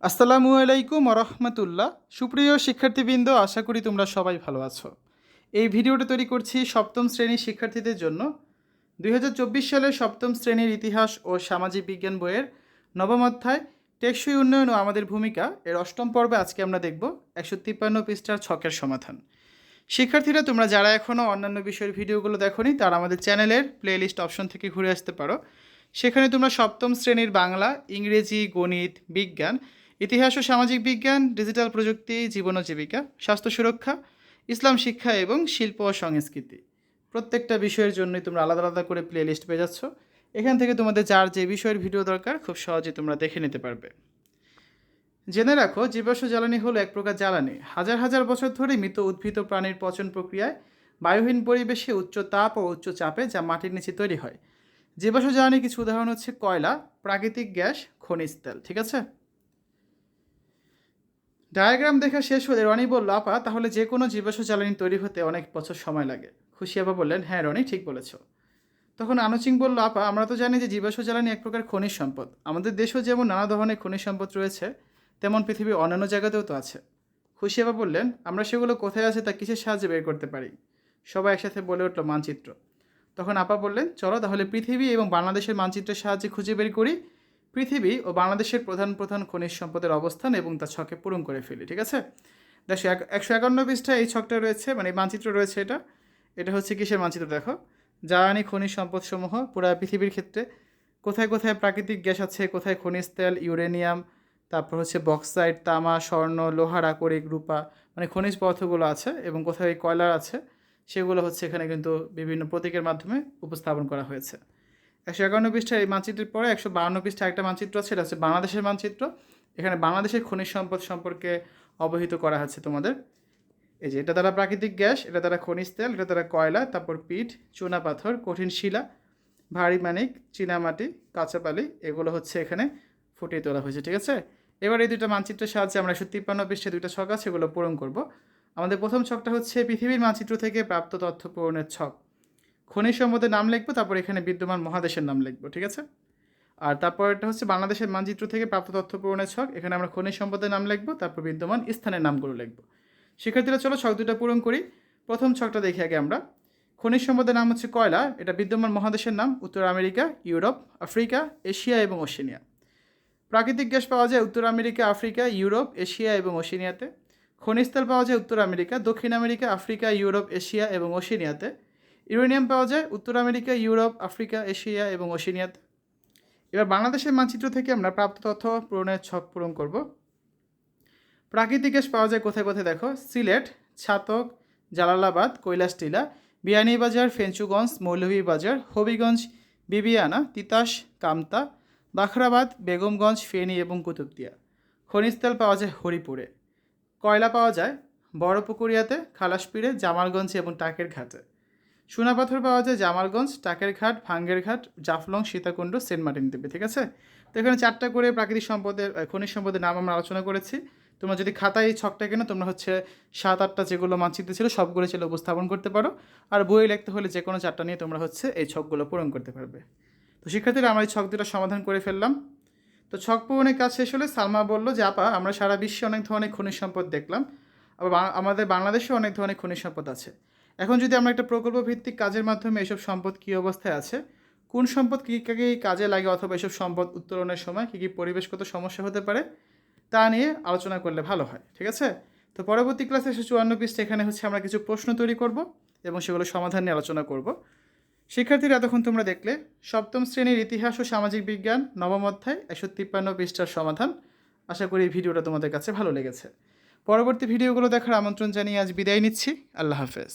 আসসালামু আলাইকুম রহমতুল্লাহ। সুপ্রিয় শিক্ষার্থীবৃন্দ, আশা করি তোমরা সবাই ভালো আছো। এই ভিডিওটা তৈরি করছি সপ্তম শ্রেণীর শিক্ষার্থীদের জন্য। 2024 সালে সপ্তম শ্রেণীর ইতিহাস ও সামাজিক বিজ্ঞান বইয়ের নবম অধ্যায় টেকসই উন্নয়ন ও আমাদের ভূমিকা এর অষ্টম পর্বে আজকে আমরা দেখব 153 পৃষ্ঠার ছকের সমাধান। শিক্ষার্থীরা, তোমরা যারা এখনও অন্যান্য বিষয়ের ভিডিওগুলো দেখোনি তারা আমাদের চ্যানেলের প্লেলিস্ট অপশন থেকে ঘুরে আসতে পারো। সেখানে তোমরা সপ্তম শ্রেণীর বাংলা, ইংরেজি, গণিত, বিজ্ঞান, ইতিহাস ও সামাজিক বিজ্ঞান, ডিজিটাল প্রযুক্তি, জীবন ও জীবিকা, স্বাস্থ্য সুরক্ষা, ইসলাম শিক্ষা এবং শিল্প ও সংস্কৃতি, প্রত্যেকটা বিষয়ের জন্যই তোমরা আলাদা আলাদা করে প্লেলিস্ট পেয়ে যাচ্ছ। এখান থেকে তোমাদের যার যে বিষয়ের ভিডিও দরকার খুব সহজে তোমরা দেখে নিতে পারবে। জেনে রাখো, জীবাশ্ম জ্বালানি হলো এক প্রকার জ্বালানি। হাজার হাজার বছর ধরে মৃত উদ্ভিদ ও প্রাণীর পচন প্রক্রিয়ায় বায়ুহীন পরিবেশে উচ্চ তাপ ও উচ্চ চাপে যা মাটির নিচে তৈরি হয়। জীবাশ্ম জ্বালানির কিছু উদাহরণ হচ্ছে কয়লা, প্রাকৃতিক গ্যাস, খনিজ তেল। ঠিক আছে, ডায়াগ্রাম দেখা শেষ হলে রনি বলল, আপা তাহলে যে কোনো জীবাশ্ম জ্বালানি তৈরি হতে অনেক বছর সময় লাগে। খুশি আপা বললেন, হ্যাঁ রনি, ঠিক বলেছ। তখন আনুচিং বলল, আপা আমরা তো জানি যে জীবাশ্ম জ্বালানি এক প্রকার খনিজ সম্পদ। আমাদের দেশেও যেমন নানা ধরনের খনিজ সম্পদ রয়েছে, তেমন পৃথিবীর অন্যান্য জায়গাতেও তো আছে। খুশি আপা বললেন, আমরা সেগুলো কোথায় আছে তা কিসের সাহায্যে বের করতে পারি? সবাই একসাথে বলে উঠল, মানচিত্র। তখন আপা বললেন, চলো তাহলে পৃথিবী এবং বাংলাদেশের মানচিত্রের সাহায্যে খুঁজে বের করি পৃথিবী ও বাংলাদেশের প্রধান প্রধান খনিজ সম্পদের অবস্থান এবং তা ছকে পূরণ করে ফেলি। ঠিক আছে, 151 পৃষ্ঠায় এই ছকটা রয়েছে, মানে মানচিত্র রয়েছে। এটা এটা হচ্ছে কিসের মানচিত্র দেখো, জ্বালানি খনিজ সম্পদসমূহ পুরা পৃথিবীর ক্ষেত্রে কোথায় কোথায় প্রাকৃতিক গ্যাস আছে, কোথায় খনিজ তেল, ইউরেনিয়াম, তারপর হচ্ছে বক্সাইট, তামা, স্বর্ণ, লোহার আকরিক, রূপা, মানে খনিজ পদার্থগুলো আছে, এবং কোথায় কয়লার আছে সেগুলো হচ্ছে এখানে কিন্তু বিভিন্ন প্রতীকের মাধ্যমে উপস্থাপন করা হয়েছে। 151 পৃষ্ঠায় এই মানচিত্রের পরে 152 পৃষ্ঠায় একটা মানচিত্র আছে, এটা হচ্ছে বাংলাদেশের মানচিত্র। এখানে বাংলাদেশের খনিজ সম্পদ সম্পর্কে অবহিত করা হচ্ছে তোমাদের। এই যে এটা দ্বারা প্রাকৃতিক গ্যাস, এটা দ্বারা খনিজ তেল, এটা দ্বারা কয়লা, তারপর পিট, চুনা পাথর, কঠিন শিলা, ভারী মানিক, চীনামাটি, কাঁচা বালি, এগুলো হচ্ছে এখানে ফুটিয়ে তোলা হয়েছে। ঠিক আছে, এবার এই দুটো মানচিত্রের সাহায্যে আমরা 153 পৃষ্ঠায় দুটো ছক আছে, এগুলো পূরণ করব। আমাদের প্রথম ছকটা হচ্ছে পৃথিবীর মানচিত্র থেকে প্রাপ্ত তথ্য পূরণের ছক। খনিজ সম্পদের নাম লিখবো, তারপর এখানে বিদ্যমান মহাদেশের নাম লিখবো। ঠিক আছে, আর তারপর এটা হচ্ছে বাংলাদেশের মানচিত্র থেকে প্রাপ্ত তথ্য পূরণের ছক। এখানে আমরা খনিজ সম্পদের নাম লিখবো, তারপর বিদ্যমান স্থানের নামগুলো লিখবো। শিক্ষার্থীরা চলো ছক দুটো পূরণ করি। প্রথম ছকটা দেখি আগে আমরা। খনিজ সম্পদের নাম হচ্ছে কয়লা, এটা বিদ্যমান মহাদেশের নাম উত্তর আমেরিকা, ইউরোপ, আফ্রিকা, এশিয়া এবং ওশেনিয়া। প্রাকৃতিক গ্যাস পাওয়া যায় উত্তর আমেরিকা, আফ্রিকা, ইউরোপ, এশিয়া এবং ওশেনিয়াতে। খনিজ তেল পাওয়া যায় উত্তর আমেরিকা, দক্ষিণ আমেরিকা, আফ্রিকা, ইউরোপ, এশিয়া এবং ওশেনিয়াতে। ইউরেনিয়াম পাওয়া যায় উত্তর আমেরিকা, ইউরোপ, আফ্রিকা, এশিয়া এবং ওশেনিয়াতে। এবার বাংলাদেশের মানচিত্র থেকে আমরা প্রাপ্ত তথ্য পূরণের ছক পূরণ করব। প্রাকৃতিক গ্যাস পাওয়া যায় কোথায় কোথায় দেখো, সিলেট, ছাতক, জালালাবাদ, কৈলাসটিলা, বিয়ানীবাজার, ফেঞ্চুগঞ্জ, মৌলভীবাজার, হবিগঞ্জ, বিবিয়ানা, তিতাস, কামতা, বাখরাবাদ, বেগমগঞ্জ, ফেনী এবং কুতুবদিয়া। খনিজ তেল পাওয়া যায় হরিপুরে। কয়লা পাওয়া যায় বড়পুকুরিয়াতে, খালাসপিড়ে, জামালগঞ্জে এবং টাকের ঘাটে। সোনাপাথর পাওয়া যায় জামালগঞ্জ, টাকের ঘাট, ভাঙ্গের ঘাট, জাফলং, সীতাকুণ্ড, সেন্ট মার্টিন দ্বীপে। ঠিক আছে, তো এখানে 4টা করে প্রাকৃতিক সম্পদের খনিজ সম্পদের নাম আমরা আলোচনা করেছি। তোমরা যদি খাতায় এই ছকটা কেন, তোমরা হচ্ছে 7-8টা যেগুলো মানচিত্র ছিল সবগুলো ছিল উপস্থাপন করতে পারো। আর বইয়ে লিখতে হলে যে কোনো 4টা নিয়ে তোমরা হচ্ছে এই ছকগুলো পূরণ করতে পারবে। তো শিক্ষার্থীরা, আমরা এই ছক দুটো সমাধান করে ফেললাম। তো ছক পূরণের কাজ শেষ হলে সালমা বলল যে, আপা আমরা সারা বিশ্বে অনেক ধরনের খনিজ সম্পদ দেখলাম, আবার আমাদের বাংলাদেশেও অনেক ধরনের খনিজ সম্পদ আছে। এখন যদি আমরা একটা প্রকল্প ভিত্তিক কাজের মাধ্যমে এসব সম্পদ কী অবস্থায় আছে, কোন সম্পদ কী কী কাজে লাগে, অথবা এসব সম্পদ উত্তোলনের সময় কী কী পরিবেশগত সমস্যা হতে পারে তা নিয়ে আলোচনা করলে ভালো হয়। ঠিক আছে, তো পরবর্তী ক্লাসে 154 পৃষ্ঠা এখানে হচ্ছে আমরা কিছু প্রশ্ন তৈরি করব এবং সেগুলো সমাধান নিয়ে আলোচনা করব। শিক্ষার্থীরা, এতক্ষণ তোমরা দেখলে সপ্তম শ্রেণীর ইতিহাস ও সামাজিক বিজ্ঞান নবম অধ্যায় 153 পৃষ্ঠার সমাধান। আশা করি এই ভিডিওটা তোমাদের কাছে ভালো লেগেছে। পরবর্তী ভিডিওগুলো দেখার আমন্ত্রণ জানিয়ে আজ বিদায় নিচ্ছি। আল্লাহ হাফেজ।